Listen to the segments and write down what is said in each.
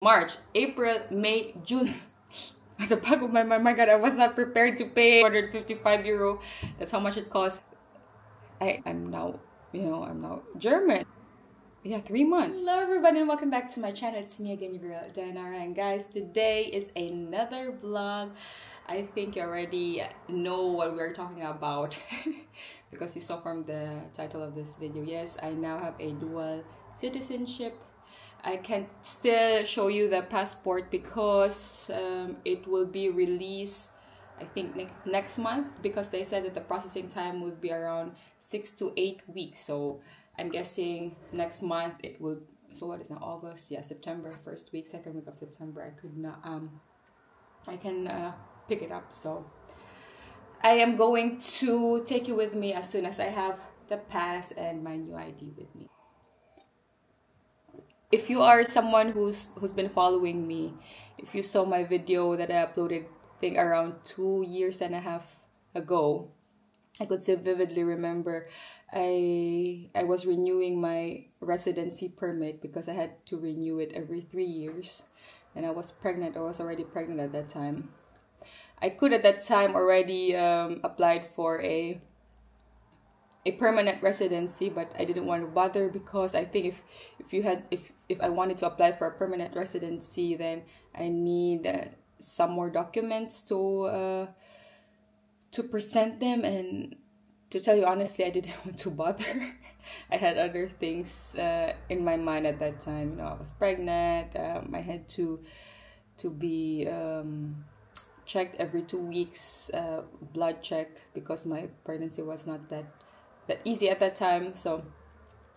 March, April, May, June. At the back of my mind, my God, I was not prepared to pay €155. That's how much it costs. I'm now, I'm now German. Yeah, 3 months. Hello everybody and welcome back to my channel. It's me again, your girl Dayanara, and guys, today is another vlog. I think you already know what we're talking about because you saw from the title of this video. Yes, I now have a dual citizenship. I can still show you the passport because it will be released, I think, next month, because they said that the processing time would be around 6 to 8 weeks. So I'm guessing next month it will. So what is now, August? Yeah, September, first week, second week of September. I could not. I can pick it up. So I am going to take you with me as soon as I have the pass and my new ID with me. If you are someone who's been following me, if you saw my video that I uploaded, I think around 2.5 years ago, I could still vividly remember I was renewing my residency permit because I had to renew it every 3 years, and I was pregnant. I was already pregnant at that time. I could at that time already applied for a permanent residency, but I didn't want to bother because I think if I wanted to apply for a permanent residency, then I need some more documents to present them. And to tell you honestly, I didn't want to bother. I had other things in my mind at that time. I was pregnant. I had to be checked every 2 weeks, blood check, because my pregnancy was not that easy at that time. So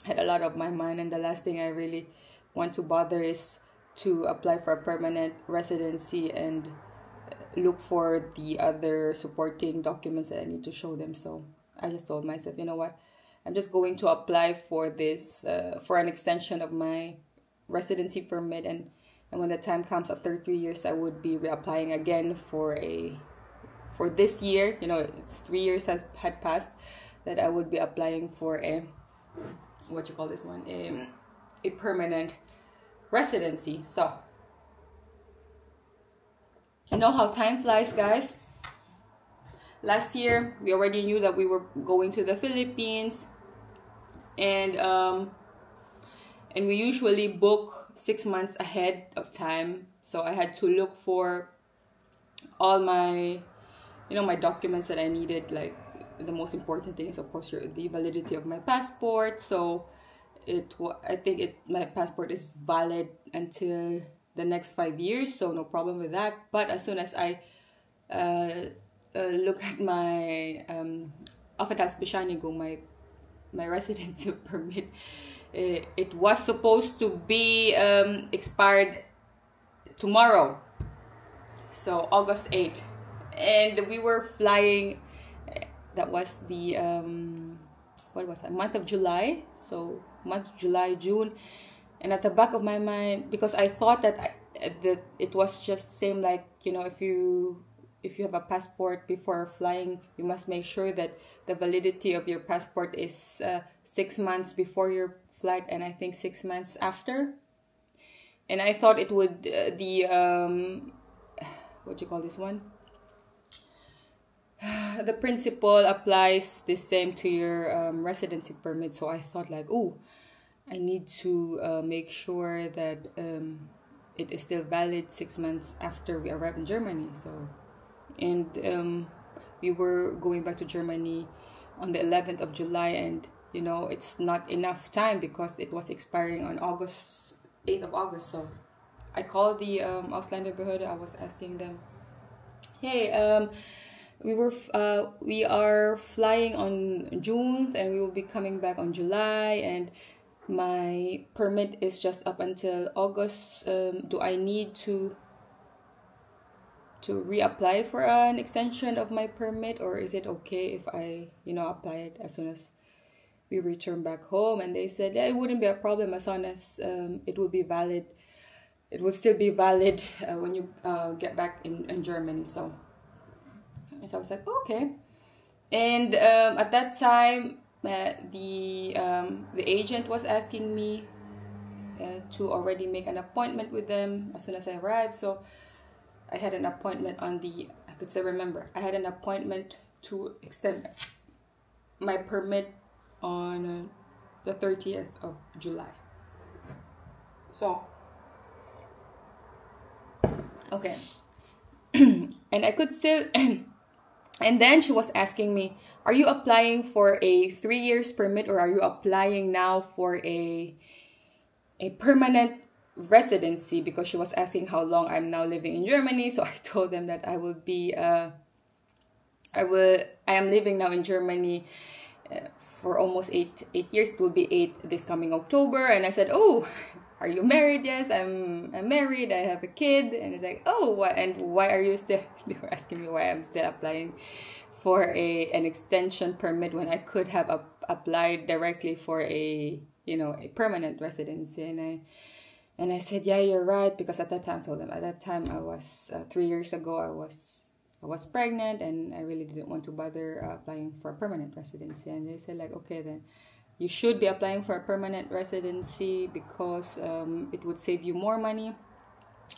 I had a lot of my mind, and the last thing I really want to bother is to apply for a permanent residency and look for the other supporting documents that I need to show them. So I just told myself, you know what, I'm just going to apply for this for an extension of my residency permit, and when the time comes after 3 years, I would be reapplying again for this year. It's 3 years had passed, that I would be applying for a permanent residency. So you know how time flies, guys. Last year we already knew that we were going to the Philippines, and we usually book 6 months ahead of time. So I had to look for all my my documents that I needed. Like, the most important thing is, of course, the validity of my passport. So I think my passport is valid until the next 5 years, so no problem with that. But as soon as I look at my my residency permit, it was supposed to be expired tomorrow, so August 8th, and we were flying. That was the month of July. So month July, June, and at the back of my mind, because I thought that it was just same like, if you have a passport before flying, you must make sure that the validity of your passport is 6 months before your flight, and I think 6 months after. And I thought it would the principle applies the same to your residency permit. So I thought, like, oh, I need to make sure that it is still valid 6 months after we arrive in Germany. So, and we were going back to Germany on the 11th of July, and it's not enough time because it was expiring on 8th of August. So I called the Ausländerbehörde. I was asking them, hey, we are flying on June and we will be coming back on July, and my permit is just up until August. Do I need to reapply for an extension of my permit, or is it okay if I apply it as soon as we return back home? And they said, yeah, it wouldn't be a problem as long as it will be valid. It will still be valid when you get back in Germany. So I was like, okay. And at that time, the agent was asking me, to already make an appointment with them as soon as I arrived. So I had an appointment on the, I could still remember, I had an appointment to extend my permit on the 30th of July. So, okay. And I could still, and then she was asking me, are you applying for a 3 years permit, or are you applying now for a permanent residency? Because she was asking how long I'm now living in Germany. So I told them that I will be, I am living now in Germany for almost eight years. It will be 8 this coming October. And I said, oh, are you married? Yes, I'm married. I have a kid. And it's like, oh, what? And why are you still, they were asking me why I'm still applying for an extension permit when I could have applied directly for a permanent residency. And I said, yeah, you're right, because at that time, I told them, at that time I was 3 years ago, I was pregnant, and I really didn't want to bother applying for a permanent residency. And they said, like, okay, then you should be applying for a permanent residency because it would save you more money.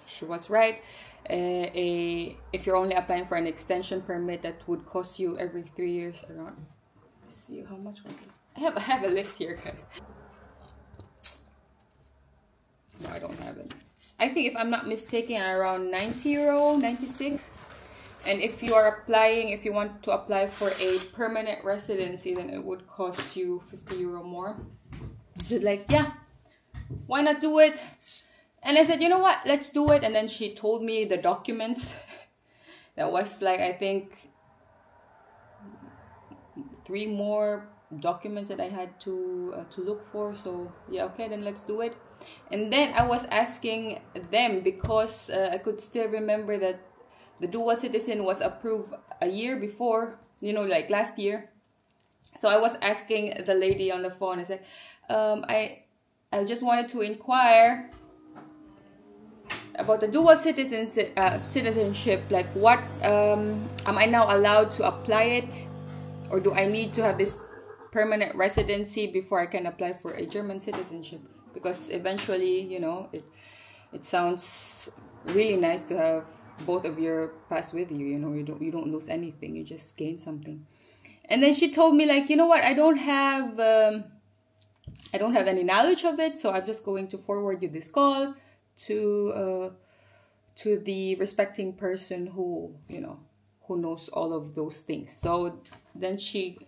She was right. If you're only applying for an extension permit, that would cost you every 3 years around, let's see, how much was it? I have a list here, guys. No, I don't have it. I think, if I'm not mistaken, around 90 euro, 96. And if you are applying, if you want to apply for a permanent residency, then it would cost you 50 euro more. She's like, yeah, why not do it? And I said, you know what, let's do it. And then she told me the documents. That was like, I think, 3 more documents that I had to look for. So yeah, okay, then let's do it. And then I was asking them, because I could still remember that the dual citizen was approved a year before, like last year. So I was asking the lady on the phone, I said, I just wanted to inquire about the dual citizenship. Like, what, am I now allowed to apply it? Or do I need to have this permanent residency before I can apply for a German citizenship? Because eventually, it sounds really nice to have both of your past with you. You don't lose anything, you just gain something. And then she told me, like, you know what, I don't have any knowledge of it, so I'm just going to forward you this call to the respecting person who knows all of those things. So then she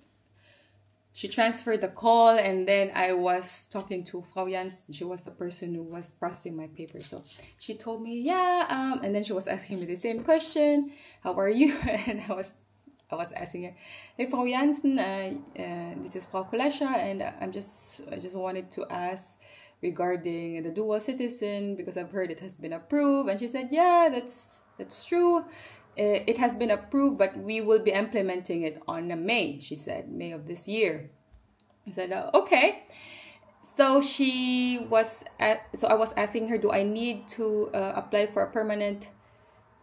transferred the call, and then I was talking to Frau Jans. She was the person who was processing my papers. So she told me, yeah, and then she was asking me the same question, how are you? And I was asking her, hey, Frau Jansen, this is Frau Kolesha, and I just wanted to ask regarding the dual citizen, because I've heard it has been approved. And she said, yeah, that's true. It has been approved, but we will be implementing it on May, she said, May of this year. I said, okay. So I was asking her, do I need to apply for a permanent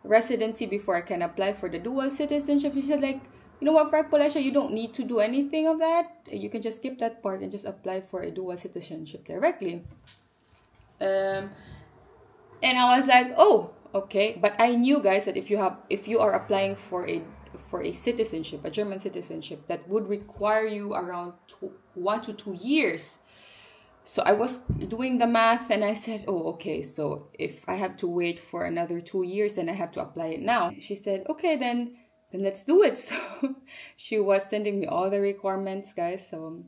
residency before I can apply for the dual citizenship? She said, like, you know what, Frau Kolesha, you don't need to do anything of that. You can just skip that part and just apply for a dual citizenship directly. And I was like, oh, okay. But I knew, guys, that if you are applying for a citizenship, a German citizenship, that would require you around 1 to 2 years. So I was doing the math, and I said, oh, okay, so if I have to wait for another 2 years, then I have to apply it now. She said, okay, then let's do it. So she was sending me all the requirements, guys. So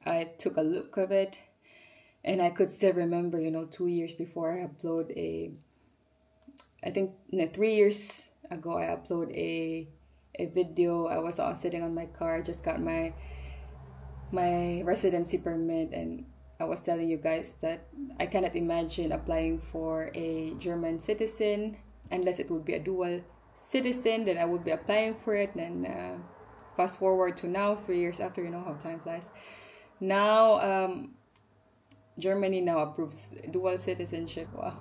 I took a look of it, and I could still remember, 2 years before I upload I think 3 years ago, I uploaded a video. I was sitting on my car. I just got my residency permit, and I was telling you guys that I cannot imagine applying for a German citizen unless it would be a dual citizen. Then I would be applying for it. And fast forward to now, 3 years after, how time flies. Now, Germany now approves dual citizenship. Wow.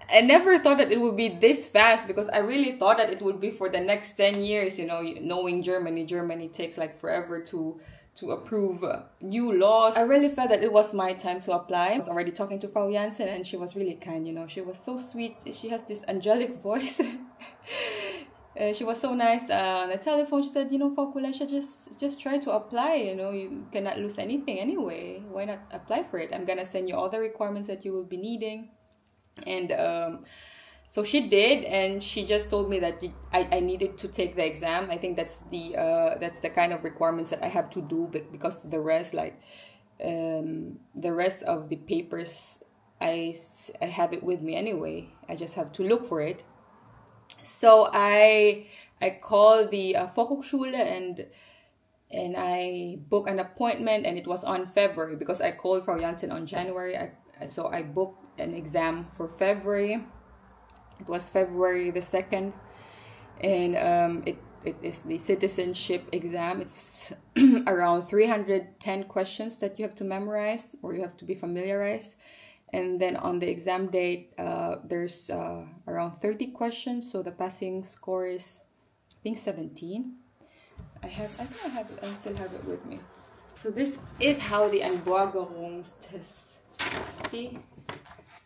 I never thought that it would be this fast, because I really thought that it would be for the next 10 years, knowing Germany takes like forever to to approve new laws. I really felt that it was my time to apply. I was already talking to Frau Jansen, and she was really kind, you know. She was so sweet. She has this angelic voice. She was so nice on the telephone. She said, you know, Frau Kulesha, just try to apply. You know, you cannot lose anything anyway. Why not apply for it? I'm gonna send you all the requirements that you will be needing. And so she did, and she just told me that I needed to take the exam. I think that's the kind of requirements that I have to do, but because the rest, like the rest of the papers, I have it with me anyway. I just have to look for it. So I called the Fachhochschule and I booked an appointment, and it was on February because I called Frau Jansen on January. So I booked an exam for February. It was February the 2nd, and it is the citizenship exam. It's around 310 questions that you have to memorize or you have to be familiarized. And then on the exam date, there's around 30 questions. So the passing score is, I think, 17. I still have it with me. So this is how the Einbürgerungstest. See?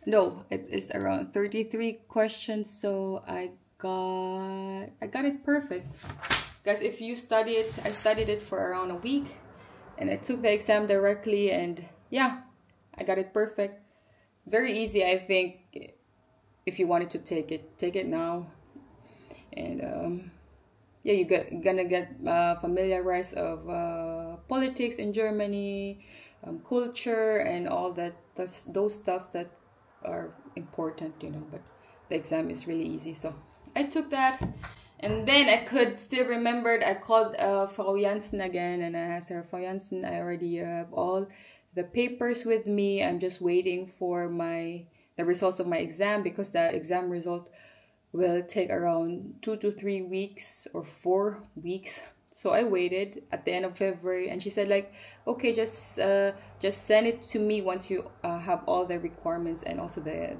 No, it is around 33 questions. So I got it perfect. Guys, if you study it, I studied it for around a week, and I took the exam directly, and yeah, I got it perfect. Very easy, I think. If you wanted to take it now. And yeah, you're gonna get familiarized of politics in Germany, culture, and all that. Those stuffs that are important, you know. But the exam is really easy, so I took that. And then I could still remember, I called Frau Jansen again, and I asked her, Frau Jansen, I already have all the papers with me. I'm just waiting for the results of my exam, because the exam result will take around 2 to 3 weeks or 4 weeks. So I waited at the end of February, and she said, like, okay, just send it to me once you have all the requirements and also the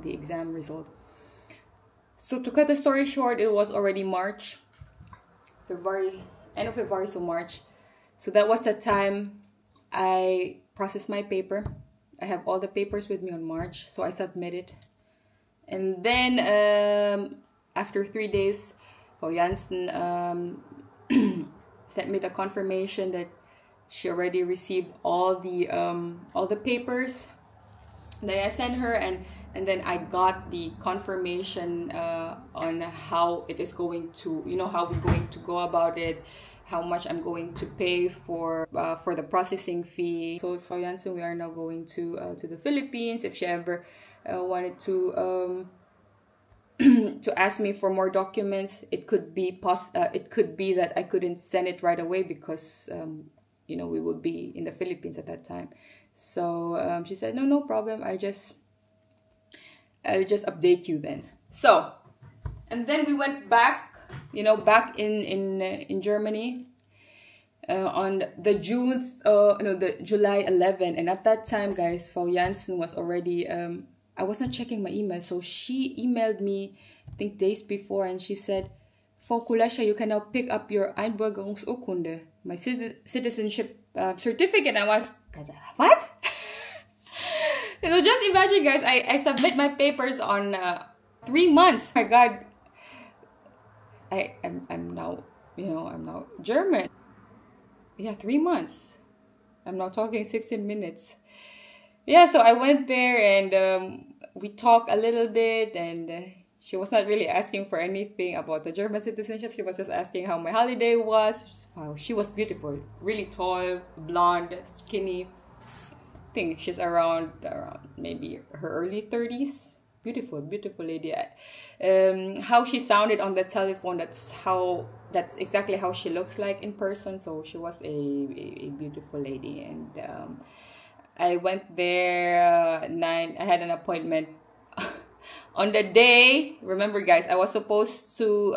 exam result. So to cut the story short, it was already March, end of February, so March. So that was the time I processed my paper. I have all the papers with me on March, so I submitted. And then after 3 days, Frau Jansen sent me the confirmation that she already received all the papers that I sent her, and then I got the confirmation on how it is going to, you know, how we're going to go about it, how much I'm going to pay for the processing fee. So for Jansen, we are now going to the Philippines. If she ever wanted to ask me for more documents, it could be that I couldn't send it right away because you know, we would be in the Philippines at that time. So she said, no problem. I'll just update you then. So, and then we went back, you know, back in Germany on the July 11. And at that time, guys, Frau Jansen was already, I wasn't checking my email. So she emailed me, I think days before, and she said, Frau Kulesha, you can now pick up your Einbürgerungsurkunde, my citizenship certificate. I was, what? So just imagine, guys, I submit my papers on 3 months. My God, I'm now, you know, I'm now German. Yeah, 3 months. I'm now talking 16 minutes. Yeah, so I went there, and we talked a little bit, and she was not really asking for anything about the German citizenship. She was just asking how my holiday was. Wow, she was beautiful, really tall, blonde, skinny. I think she's around maybe her early 30s. Beautiful lady. How she sounded on the telephone, that's exactly how she looks like in person. So she was a beautiful lady. And I went there I had an appointment on the day. Remember, guys, I was supposed to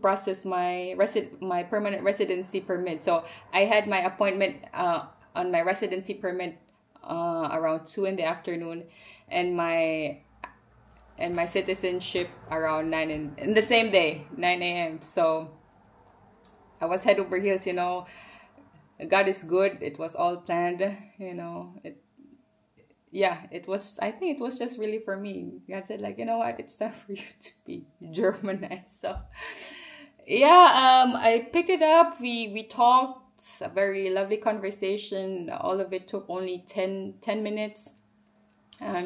process my permanent residency permit. So I had my appointment on my residency permit around 2 in the afternoon, and my citizenship around 9 in the same day, 9 a.m. So I was head over heels, you know, God is good. It was all planned, you know. It was, I think it was just really for me. God said, like, you know what, it's time for you to be Germanized. So yeah, I picked it up. We talked, a very lovely conversation. All of it took only 10 minutes.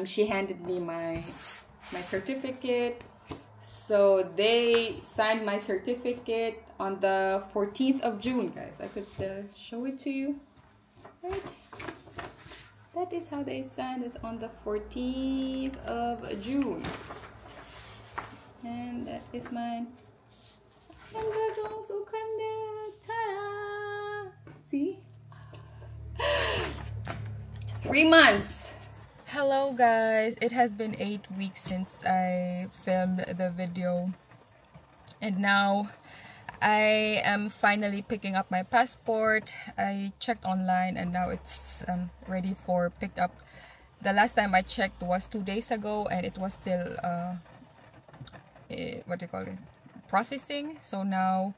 She handed me my certificate. So they signed my certificate on the 14th of June, guys. I could show it to you. Right? That is how they signed. It's on the 14th of June. And that is mine. See? 3 months. Hello guys, it has been 8 weeks since I filmed the video, and now I am finally picking up my passport. I checked online and now it's ready for picked up. The last time I checked was 2 days ago and it was still what do you call it, processing. So now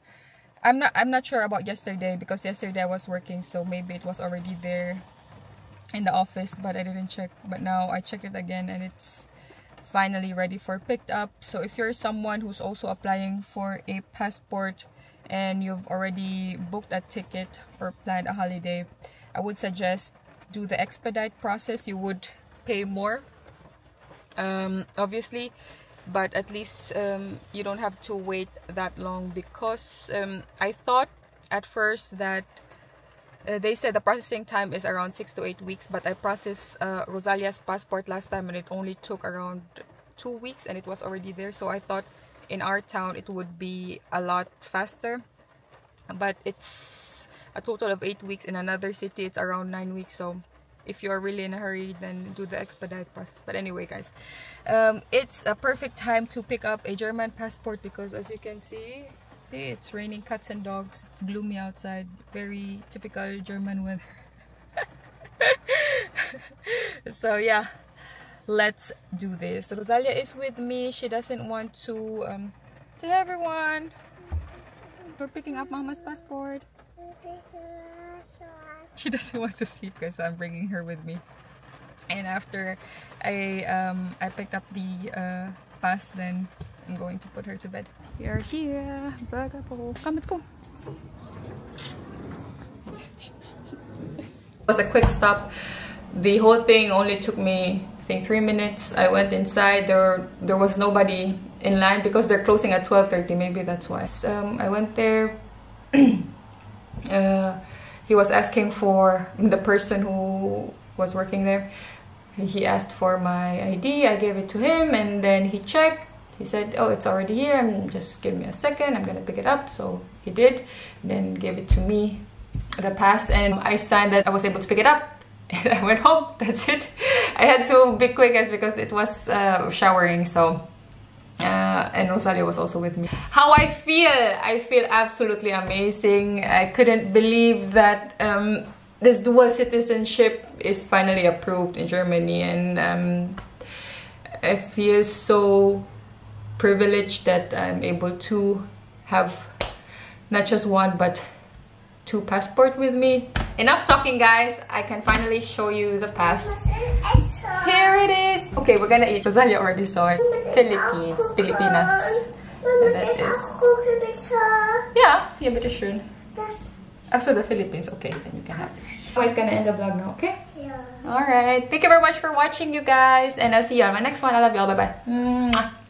I'm not sure about yesterday, because yesterday I was working, so maybe it was already there in the office, but I didn't check. But now I checked it again and it's finally ready for picked up. So if you're someone who's also applying for a passport and you've already booked a ticket or planned a holiday, I would suggest do the expedite process. You would pay more, obviously, but at least you don't have to wait that long, because I thought at first that they said the processing time is around 6 to 8 weeks, but I processed Rosalia's passport last time and it only took around 2 weeks and it was already there. So I thought in our town it would be a lot faster, but it's a total of 8 weeks. In another city it's around 9 weeks. So if you are really in a hurry, then do the expedite process. But anyway guys, it's a perfect time to pick up a German passport, because as you can see, it's raining cats and dogs. It's gloomy outside. Very typical German weather. So yeah, let's do this. Rosalia is with me. She doesn't want to tell everyone we're picking up Mama's passport. She doesn't want to sleep, guys, so I'm bringing her with me. And after I picked up the pass, then I'm going to put her to bed. We are here. Come, let's go. It was a quick stop. The whole thing only took me, I think, 3 minutes. I went inside. There was nobody in line because they're closing at 12:30. Maybe that's why. I went there. He was asking for the person who was working there. He asked for my ID. I gave it to him, and then he checked. He said, oh, it's already here. Just give me a second. I'm gonna pick it up. So he did, then gave it to me, the pass, and I signed that I was able to pick it up. And I went home. That's it. I had to be quick, guys, because it was showering. So and Rosalia was also with me. How I feel absolutely amazing. I couldn't believe that this dual citizenship is finally approved in Germany, and I feel so privileged that I'm able to have not just one but 2 passports with me. Enough talking, guys. I can finally show you the pass. Here it is. Okay, we're gonna eat. Rosalia already saw it. Philippines, Filipinas. And that is. Yeah, bitte schön. Also the Philippines. Okay, then you can have it. I'm always gonna end the vlog now, okay? Yeah. Alright. Thank you very much for watching, you guys. And I'll see you on my next one. I love you all. Bye-bye.